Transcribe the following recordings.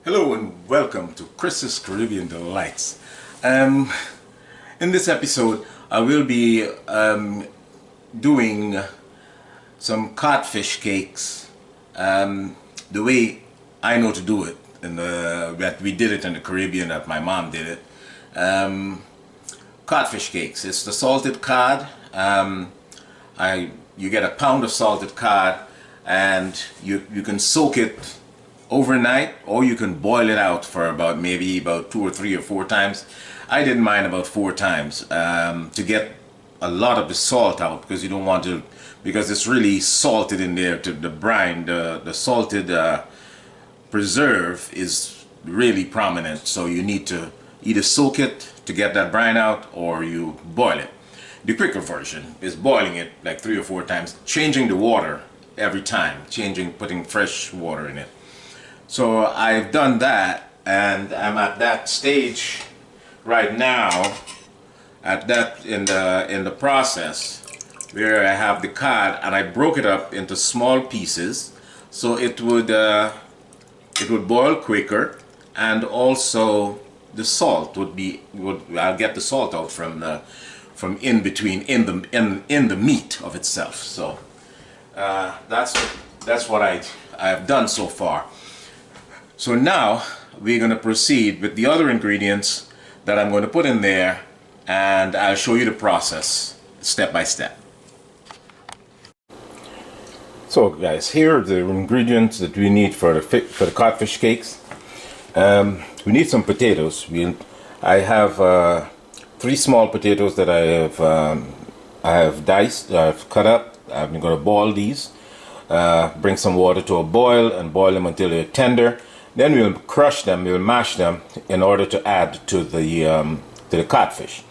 Hello and welcome to Chris's Caribbean Delights. In this episode, I will be doing some cod fish cakes the way I know to do it, and that we did it in the Caribbean, that my mom did it. Cod fish cakes. It's the salted cod. You get a pound of salted cod, and you can soak it overnight, or you can boil it out for maybe 2 or 3 or 4 times. I did mine about 4 times to get a lot of the salt out, because you don't want to, because it's really salted in there. To the brine, the salted preserve is really prominent, so you need to either soak it to get that brine out, or you boil it. The quicker version is boiling it like 3 or 4 times, changing the water every time, putting fresh water in it. So I've done that, and I'm at that stage right now, in the process where I have the cod, and I broke it up into small pieces so it would boil quicker, and also the salt I'll get the salt out from in between in the meat of itself. So that's what I've done so far. So now we're going to proceed with the other ingredients that I'm going to put in there, and I'll show you the process step by step. So guys, here are the ingredients that we need for the codfish cakes. We need some potatoes. I have 3 small potatoes that I have diced, I've cut up. I'm going to boil these. Bring some water to a boil and boil them until they're tender. Then we'll crush them, we'll mash them in order to add to the codfish.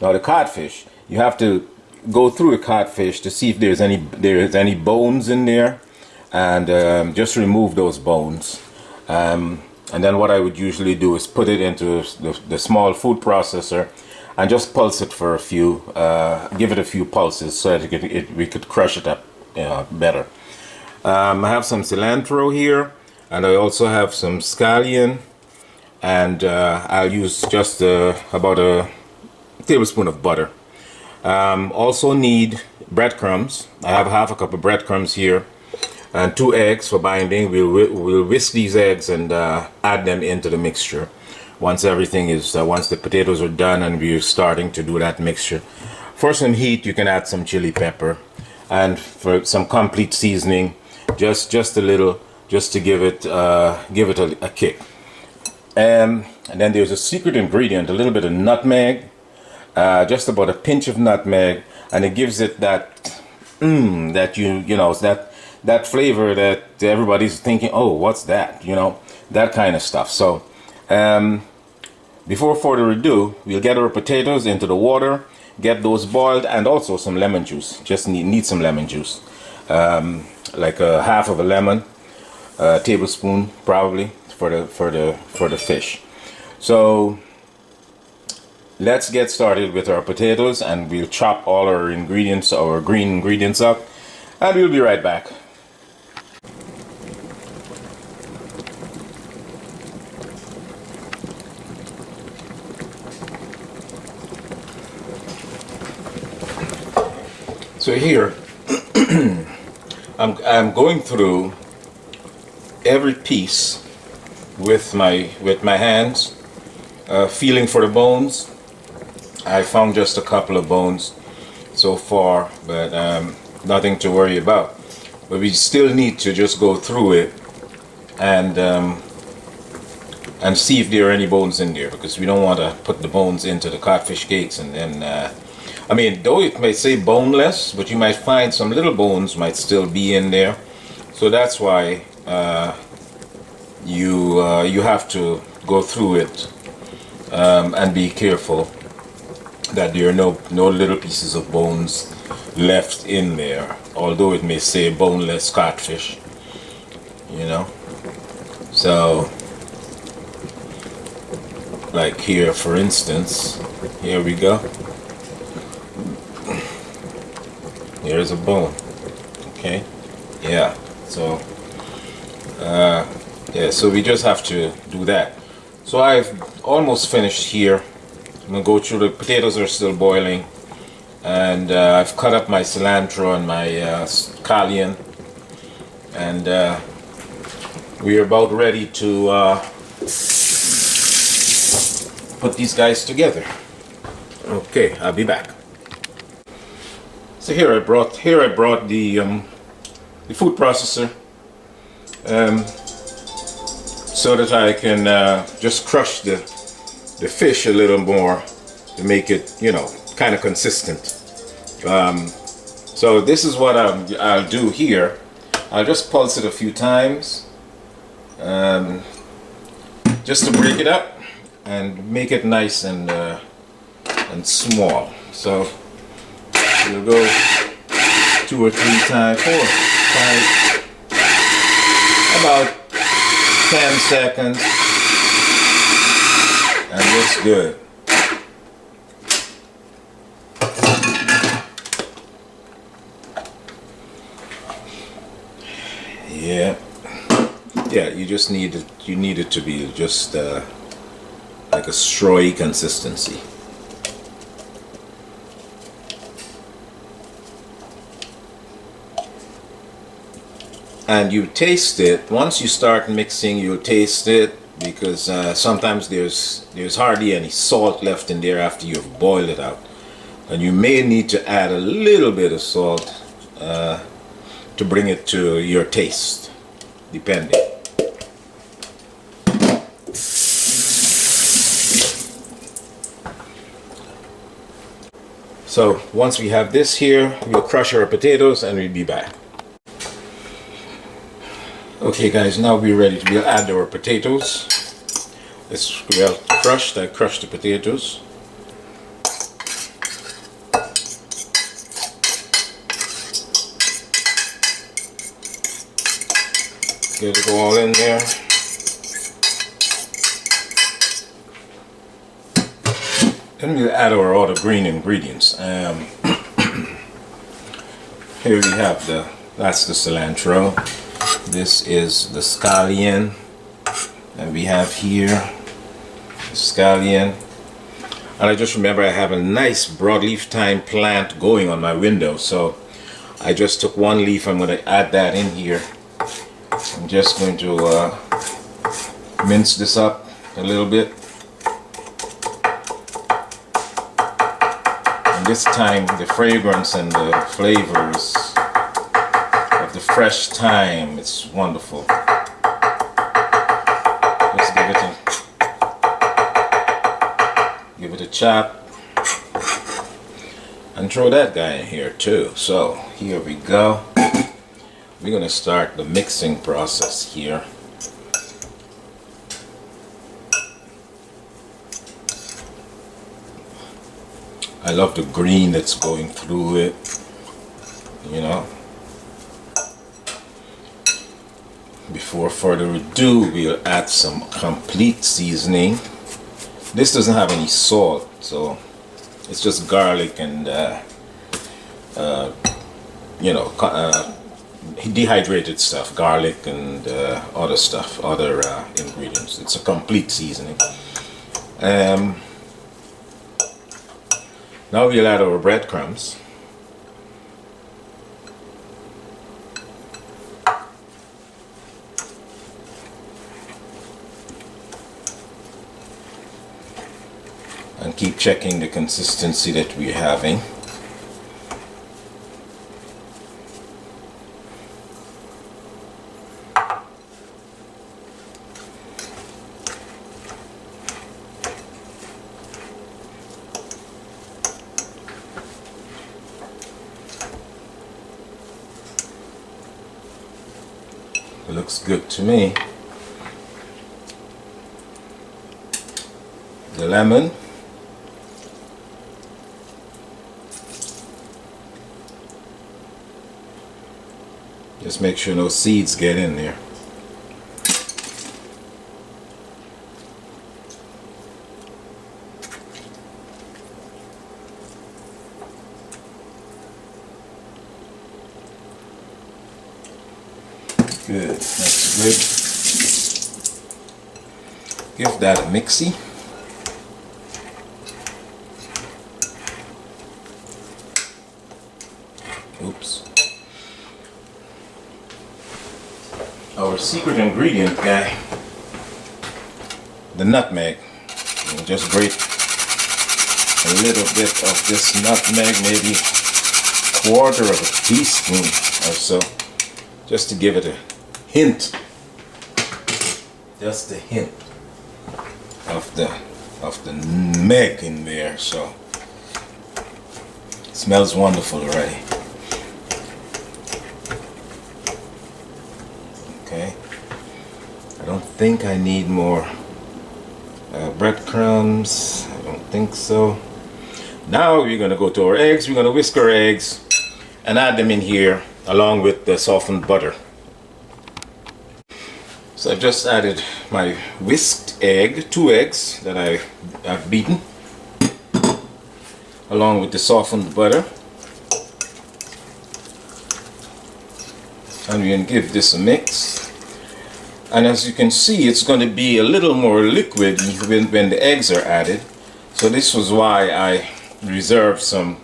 Now the codfish, you have to go through a codfish to see if there is any bones in there, and just remove those bones. And then what I would usually do is put it into the small food processor and just pulse it for give it a few pulses so that we could crush it up better. I have some cilantro here. And I also have some scallion, and I'll use just about a tablespoon of butter. Also need breadcrumbs. I have half a cup of breadcrumbs here, and 2 eggs for binding. We'll whisk these eggs and add them into the mixture. Once the potatoes are done and we're starting to do that mixture. For some heat, you can add some chili pepper, and for some complete seasoning, just a little, just to give it a kick. And then there's a secret ingredient, a little bit of nutmeg, just about a pinch of nutmeg, and it gives it that that flavor that everybody's thinking, oh, what's that? That kind of stuff. So before further ado, we'll get our potatoes into the water, get those boiled, and also some lemon juice. Just need some lemon juice, like a half of a lemon. Tablespoon probably for the fish. So let's get started with our potatoes, and we'll chop all our ingredients, our green ingredients up, and we'll be right back. So here I'm going through every piece with my hands, feeling for the bones. I found just a couple of bones so far, but nothing to worry about. But we still need to just go through it and see if there are any bones in there, because we don't want to put the bones into the codfish cakes and then I mean, though it may say boneless, but you might find some little bones might still be in there. So that's why you have to go through it and be careful that there are no little pieces of bones left in there, although it may say boneless catfish, so like here, for instance, here we go, here's a bone. Okay, yeah, so Yeah, so we just have to do that. So I've almost finished here. I'm gonna go through, the potatoes are still boiling, and I've cut up my cilantro and my scallion, and we're about ready to put these guys together. Okay, I'll be back. So here I brought the food processor, so that I can just crush the fish a little more to make it, you know, kind of consistent. So this is what I'll do here. I'll just pulse it a few times, just to break it up and make it nice and small. So we'll go 2 or 3 times, 4, 5, about 10 seconds, and it's good. Yeah, you just need it to be just like a strawy consistency. And you taste it. Once you start mixing, you'll taste it, because sometimes there's hardly any salt left in there after you've boiled it out, and you may need to add a little bit of salt to bring it to your taste, depending. So once we have this here, we'll crush our potatoes and we'll be back. Okay guys, now we're ready to add our potatoes. It's well crushed. I crushed the potatoes. Get it all in there. Then we'll add our other green ingredients. Here we have that's the cilantro. This is the scallion that we have here. The scallion. And I just remember I have a nice broadleaf thyme plant going on my window, so I just took one leaf. I'm going to add that in here. I'm just going to mince this up a little bit. And this time the fragrance and the flavors of the fresh thyme, it's wonderful. Just give it a chop. And throw that guy in here too. So here we go. We're going to start the mixing process here. I love the green that's going through it, you know. Before further ado, we'll add some complete seasoning. This doesn't have any salt, so it's just garlic and you know, dehydrated stuff, garlic and other stuff, other ingredients. It's a complete seasoning. Now we'll add our breadcrumbs. And keep checking the consistency that we're having. It looks good to me. The lemon. Just make sure no seeds get in there. Good, that's good. Give that a mixy. Oops. Our secret ingredient, guy, the nutmeg. We'll just grate a little bit of this nutmeg, maybe quarter of a teaspoon or so, just to give it a hint, just a hint of the meg in there. So it smells wonderful already. Okay, I don't think I need more breadcrumbs. I don't think so. Now we're going to go to our eggs. We're going to whisk our eggs and add them in here along with the softened butter. So I've just added my whisked egg, 2 eggs that I've beaten, along with the softened butter. And we're going to give this a mix. And as you can see, it's going to be a little more liquid when the eggs are added. So this was why I reserved some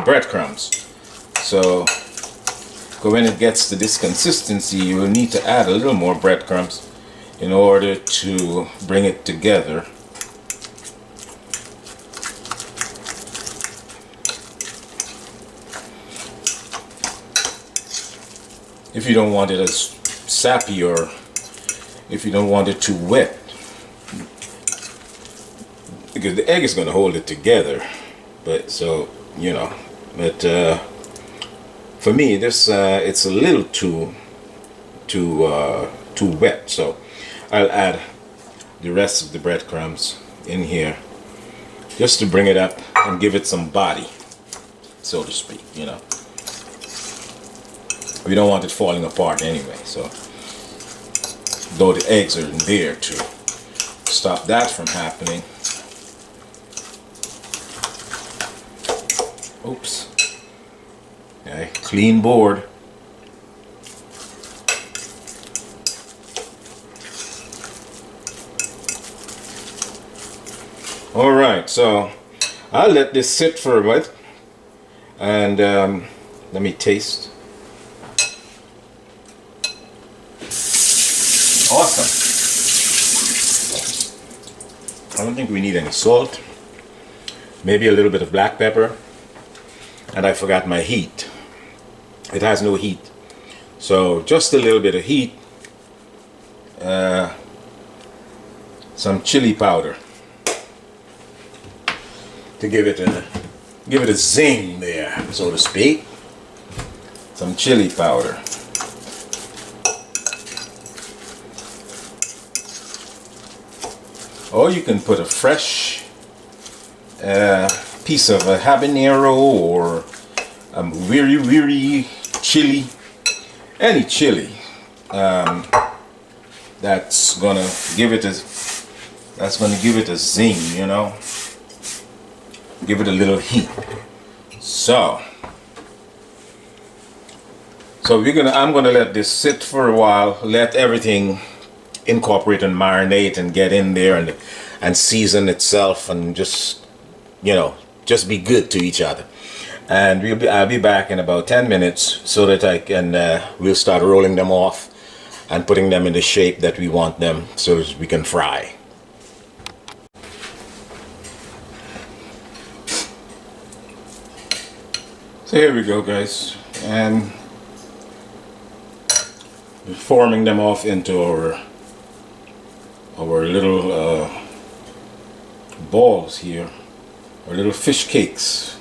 breadcrumbs. So when it gets to this consistency, you will need to add a little more breadcrumbs in order to bring it together. If you don't want it as sappy, or if you don't want it too wet, because the egg is going to hold it together. But so, you know, but for me, this it's a little too wet. So I'll add the rest of the breadcrumbs in here just to bring it up and give it some body, so to speak. You know, we don't want it falling apart anyway. So though the eggs are in there to stop that from happening. Oops. Okay, clean board. All right, so I'll let this sit for a bit, and let me taste. Awesome. I don't think we need any salt. Maybe a little bit of black pepper. And I forgot my heat. It has no heat. So just a little bit of heat. Some chili powder to give it a zing there, so to speak. Some chili powder. Or you can put a fresh piece of a habanero or a weary chili, any chili that's gonna give it a zing, you know, give it a little heat. So I'm gonna let this sit for a while, let everything incorporate and marinate and get in there and season itself, and just, you know, just be good to each other. And I'll be back in about 10 minutes so that I can we'll start rolling them off and putting them in the shape that we want them so that we can fry. So here we go, guys, and we're forming them off into our little balls here, our little fish cakes,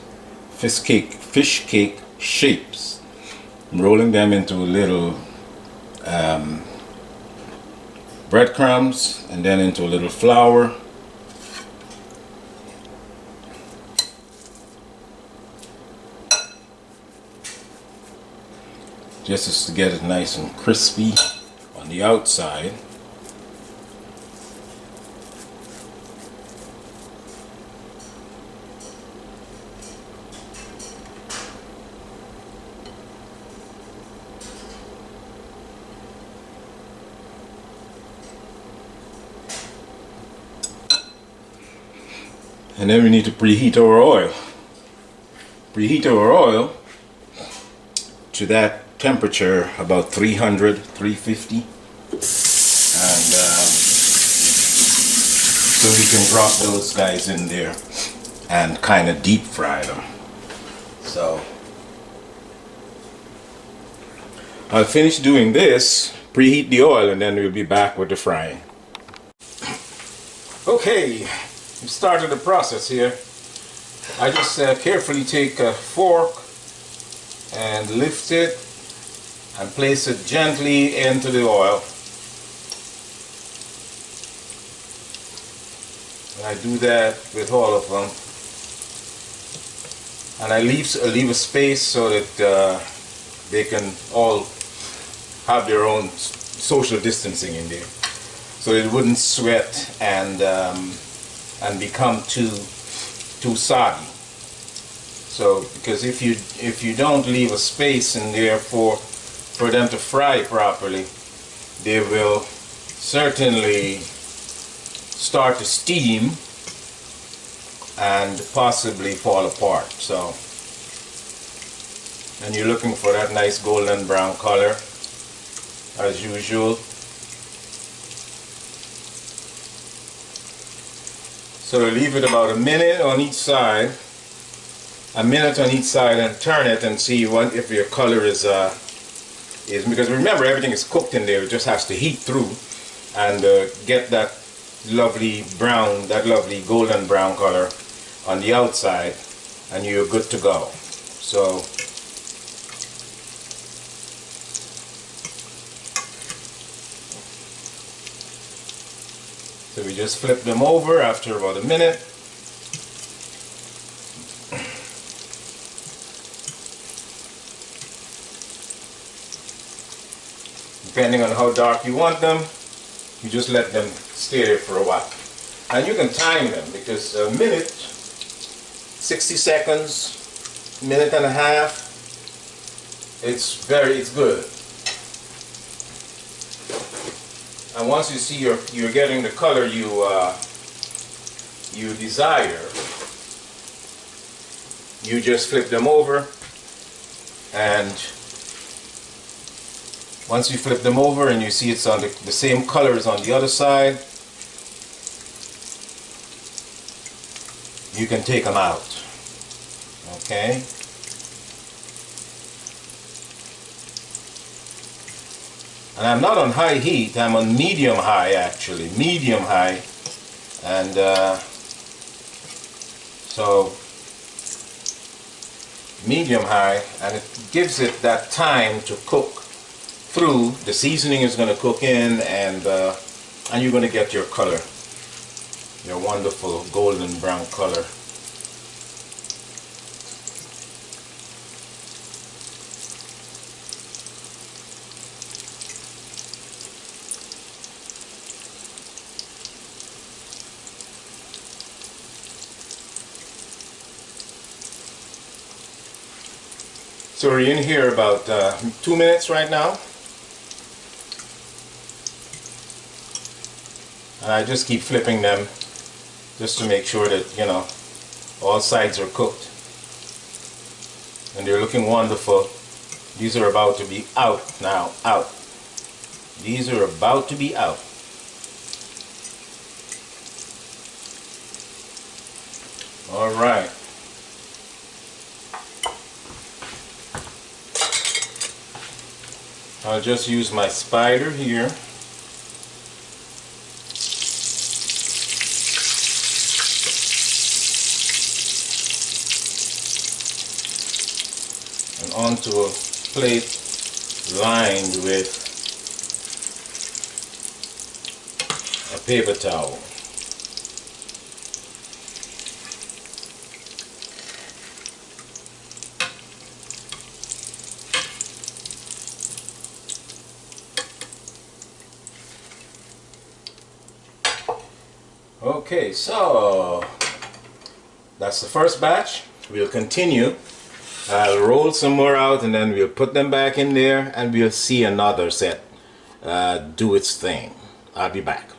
fish cake shapes. I'm rolling them into little breadcrumbs, and then into a little flour. Just as to get it nice and crispy on the outside. And then we need to preheat our oil. Preheat our oil to that temperature, about 300, 350. And so we can drop those guys in there and kind of deep fry them. So I'll finish doing this, preheat the oil, and then we'll be back with the frying. Okay, we started the process here. I just carefully take a fork and lift it and place it gently into the oil. And I do that with all of them. And I leave a space so that they can all have their own social distancing in there, so it wouldn't sweat and become too soggy. So because if you don't leave a space in there for them to fry properly, they will certainly start to steam and possibly fall apart. So, and you're looking for that nice golden brown color as usual. So leave it about a minute on each side, and turn it and see if your color is because remember, everything is cooked in there. It just has to heat through and get that lovely brown, that lovely golden brown color on the outside, and you're good to go. So we just flip them over after about a minute. Depending on how dark you want them, you just let them stay there for a while. And you can time them, because a minute, 60 seconds, minute and a half, it's good. And once you see you're getting the color you desire, you just flip them over, and once you flip them over and you see it's on the same color as on the other side, you can take them out. Okay? And I'm not on high heat, I'm on medium high actually, medium high. And so medium high, and it gives it that time to cook through. The seasoning is going to cook in, and you're going to get your color, your wonderful golden brown color. So we're in here about 2 minutes right now. And I just keep flipping them just to make sure that, you know, all sides are cooked. And they're looking wonderful. These are about to be out now, out. These are about to be out. All right. I'll just use my spider here. And onto a plate lined with a paper towel. Okay, so that's the first batch. We'll continue. I'll roll some more out, and then we'll put them back in there, and we'll see another set do its thing. I'll be back.